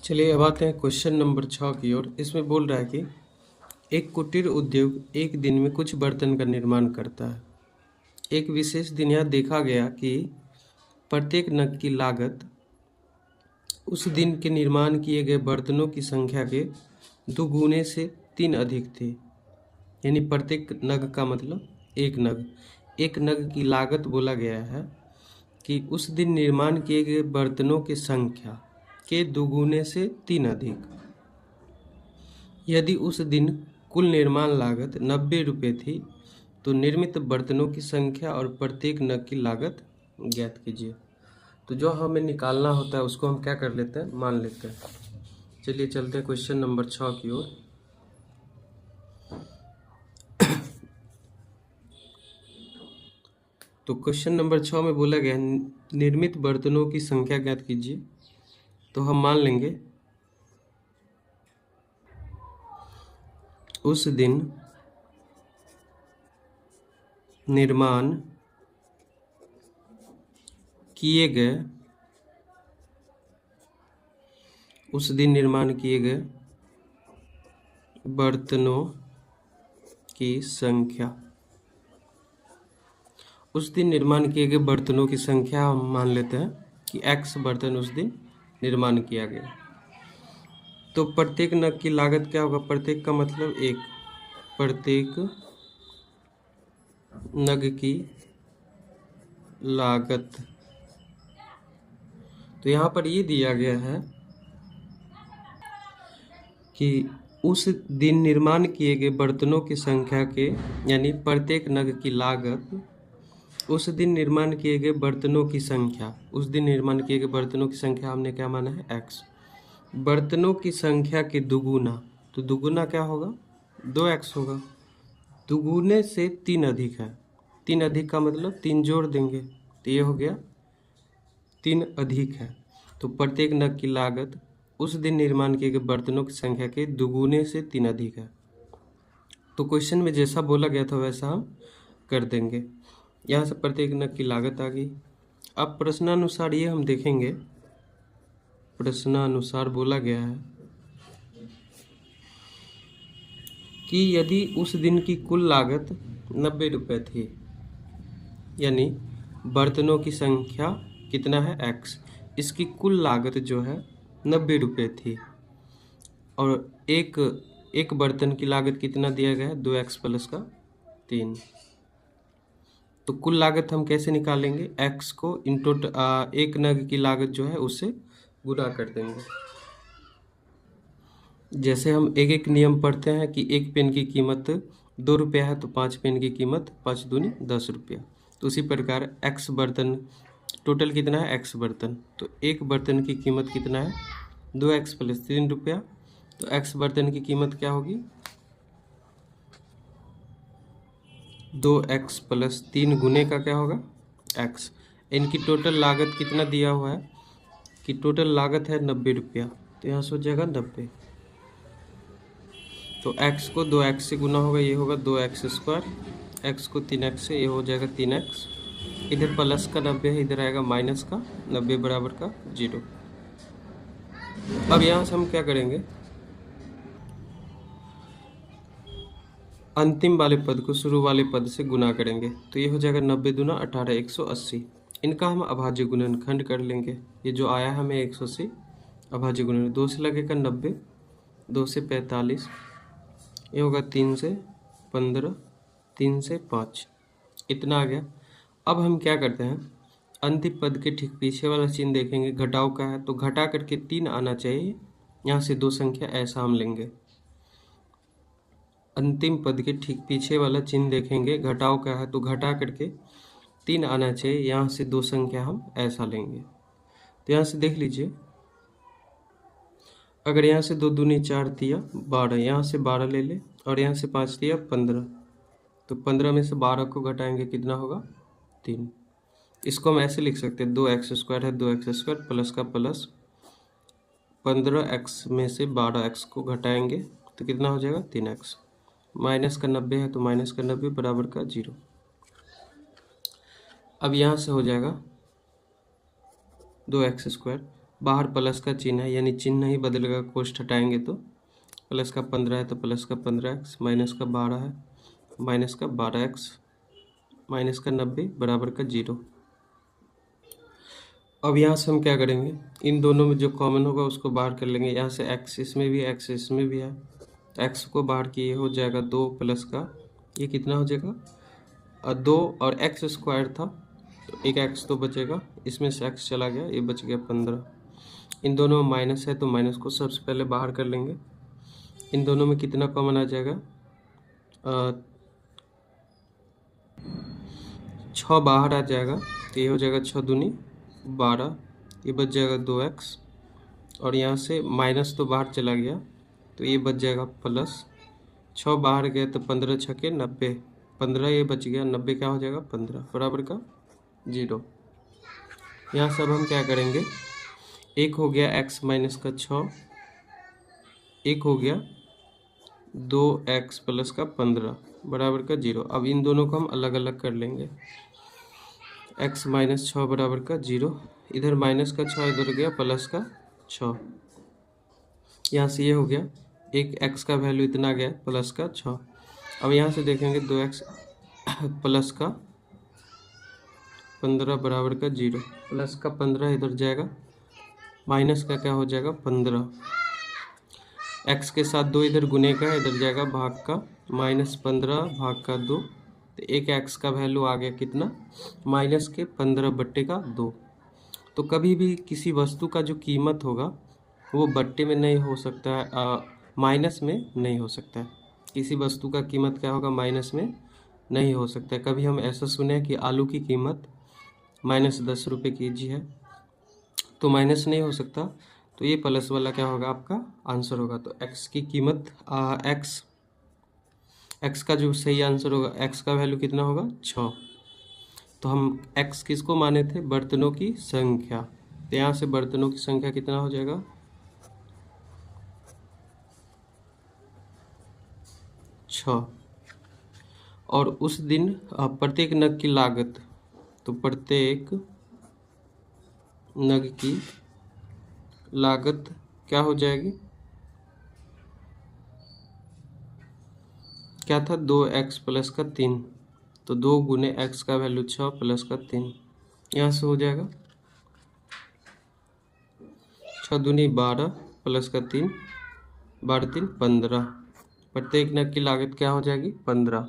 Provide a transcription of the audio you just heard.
चलिए अब आते हैं क्वेश्चन नंबर 6 की ओर। इसमें बोल रहा है कि एक कुटीर उद्योग एक दिन में कुछ बर्तन का निर्माण करता है। एक विशेष दिन यह देखा गया कि प्रत्येक नग की लागत उस दिन के निर्माण किए गए बर्तनों की संख्या के दुगुने से 3 अधिक थी। यानी प्रत्येक नग का मतलब एक नग की लागत बोला गया है कि उस दिन निर्माण किए गए बर्तनों की संख्या के दुगुने से 3 अधिक। यदि उस दिन कुल निर्माण लागत 90 रुपये थी तो निर्मित बर्तनों की संख्या और प्रत्येक नग की लागत ज्ञात कीजिए। तो जो हमें निकालना होता है उसको हम क्या कर लेते हैं, मान लेते हैं। चलिए चलते हैं क्वेश्चन नंबर 6 की ओर। तो क्वेश्चन नंबर 6 में बोला गया निर्मित बर्तनों की संख्या ज्ञात कीजिए। तो हम मान लेंगे उस दिन निर्माण किए गए बर्तनों की संख्या। उस दिन निर्माण किए गए बर्तनों की संख्या हम मान लेते हैं कि x बर्तन उस दिन निर्माण किया गया। तो प्रत्येक नग की लागत क्या होगा? प्रत्येक का मतलब एक, प्रत्येक नग की लागत। तो यहाँ पर ये दिया गया है कि उस दिन निर्माण किए गए बर्तनों की संख्या के, यानी प्रत्येक नग की लागत उस दिन निर्माण किए गए बर्तनों की संख्या, उस दिन निर्माण किए गए बर्तनों की संख्या हमने क्या माना है? x। बर्तनों की संख्या के दुगुना, तो दुगुना क्या होगा? 2x होगा। दुगुने से 3 अधिक है। 3 अधिक का मतलब 3 जोड़ देंगे तो ये हो गया 3 अधिक है। तो प्रत्येक नग की लागत उस दिन निर्माण किए गए बर्तनों की संख्या के दुगुने से 3 अधिक है। तो क्वेश्चन में जैसा बोला गया था वैसा हम कर देंगे। यहाँ से प्रत्येक नग की लागत आ गई। अब प्रश्नानुसार ये हम देखेंगे, प्रश्नानुसार बोला गया है कि यदि उस दिन की कुल लागत 90 रुपये थी, यानी बर्तनों की संख्या कितना है? x। इसकी कुल लागत जो है 90 रुपये थी और एक बर्तन की लागत कितना दिया गया है? 2x प्लस का 3। तो कुल लागत हम कैसे निकालेंगे? x को इंटू एक नग की लागत जो है उससे गुणा कर देंगे। जैसे हम एक एक नियम पढ़ते हैं कि एक पेन की कीमत 2 रुपया है तो 5 पेन की कीमत 5 दूनी 10 रुपया। तो उसी प्रकार x बर्तन, टोटल कितना है? x बर्तन। तो एक बर्तन की कीमत कितना है? 2x प्लस 3 रुपया। तो x बर्तन की कीमत क्या होगी? 2x प्लस 3 गुने का क्या होगा? x। इनकी टोटल लागत कितना दिया हुआ है कि टोटल लागत है 90 रुपया। तो यहाँ से हो जाएगा 90। तो x को 2x से गुना होगा, ये होगा 2x स्क्वायर। x को 3x से, ये हो जाएगा 3x। इधर प्लस का 90 है, इधर आएगा माइनस का 90 बराबर का 0। अब यहाँ से हम क्या करेंगे? अंतिम वाले पद को शुरू वाले पद से गुना करेंगे। तो ये हो जाएगा 90 दूना 18, 180। इनका हम अभाज्य गुणनखंड कर लेंगे। ये जो आया हमें 180 अभाज्य गुणन, 2 से लगेगा 90, 2 से 45, ये होगा 3 से 15, 3 से 5, इतना आ गया। अब हम क्या करते हैं? अंतिम पद के ठीक पीछे वाला चिन्ह देखेंगे, घटाव का है तो घटा करके 3 आना चाहिए। यहाँ से 2 संख्या ऐसा हम लेंगे। अंतिम पद के ठीक पीछे वाला चिन्ह देखेंगे, घटाव का है तो घटा करके 3 आना चाहिए। यहाँ से 2 संख्या हम ऐसा लेंगे। तो यहाँ से देख लीजिए, अगर यहाँ से 2 दूनी 4 दिया 12, यहाँ से 12 ले ले और यहाँ से 5 दिया 15, तो 15 में से 12 को घटाएंगे कितना होगा? 3। इसको हम ऐसे लिख सकते हैं, 2x स्क्वायर है, 2x स्क्वायर प्लस का प्लस 15x में से 12x को घटाएंगे तो कितना हो जाएगा? 3x। माइनस का 90 है तो माइनस का 90 बराबर का 0। अब यहाँ से हो जाएगा 2x स्क्वायर बाहर प्लस का चिन्ह है, यानी चिन्ह ही बदलेगा, कोष्ठ हटाएंगे तो प्लस का 15 है तो प्लस का 15x, माइनस का 12 है माइनस का 12x, माइनस का 90 बराबर का 0। अब यहाँ से हम क्या करेंगे, इन दोनों में जो कॉमन होगा उसको बाहर कर लेंगे। यहाँ से x इसमें भी x इसमें भी है, x को बाहर किए हो जाएगा 2 प्लस का, ये कितना हो जाएगा 2, और x स्क्वायर था तो एक x तो बचेगा, इसमें से x चला गया, ये बच गया 15। इन दोनों में माइनस है तो माइनस को सबसे पहले बाहर कर लेंगे। इन दोनों में कितना कॉमन आ जाएगा 6 बाहर आ जाएगा तो ये हो जाएगा 6 दूनी 12, ये बच जाएगा 2x, और यहाँ से माइनस तो बाहर चला गया तो ये बच जाएगा प्लस, 6 बाहर गए तो 15 छके 90, 15 ये बच गया, 90 क्या हो जाएगा 15 बराबर का 0। यहाँ सब हम क्या करेंगे, एक हो गया x माइनस का 6, एक हो गया 2x प्लस का 15 बराबर का 0। अब इन दोनों को हम अलग अलग कर लेंगे, x माइनस 6 बराबर का 0, इधर माइनस का 6 इधर गया प्लस का 6, यहाँ से ये हो गया, एक x का वैल्यू इतना गया प्लस का 6। अब यहाँ से देखेंगे 2x प्लस का 15 बराबर का 0, प्लस का 15 इधर जाएगा, माइनस का क्या हो जाएगा 15, x के साथ 2 इधर गुने का इधर जाएगा भाग का, माइनस 15 भाग का 2, तो एक x का वैल्यू आ गया कितना माइनस के 15 बट्टे का 2। तो कभी भी किसी वस्तु का जो कीमत होगा वो बट्टे में नहीं हो सकता है, माइनस में नहीं हो सकता है। किसी वस्तु का कीमत क्या होगा माइनस में नहीं हो सकता है। कभी हम ऐसा सुने कि आलू की कीमत -10 रुपये केजी है तो माइनस नहीं हो सकता, तो ये प्लस वाला क्या होगा आपका आंसर होगा। तो x की कीमत x का जो सही आंसर होगा, x का वैल्यू कितना होगा 6। तो हम x किसको माने थे, बर्तनों की संख्या, तो यहाँ से बर्तनों की संख्या कितना हो जाएगा 6। और उस दिन प्रत्येक नग की लागत, तो प्रत्येक नग की लागत क्या हो जाएगी, क्या था 2x प्लस का 3, तो 2 गुने x का वैल्यू 6 प्लस का 3, यहाँ से हो जाएगा 6 दूनी 12 प्लस का 3, 12 3 15, प्रत्येक नग की लागत क्या हो जाएगी 15।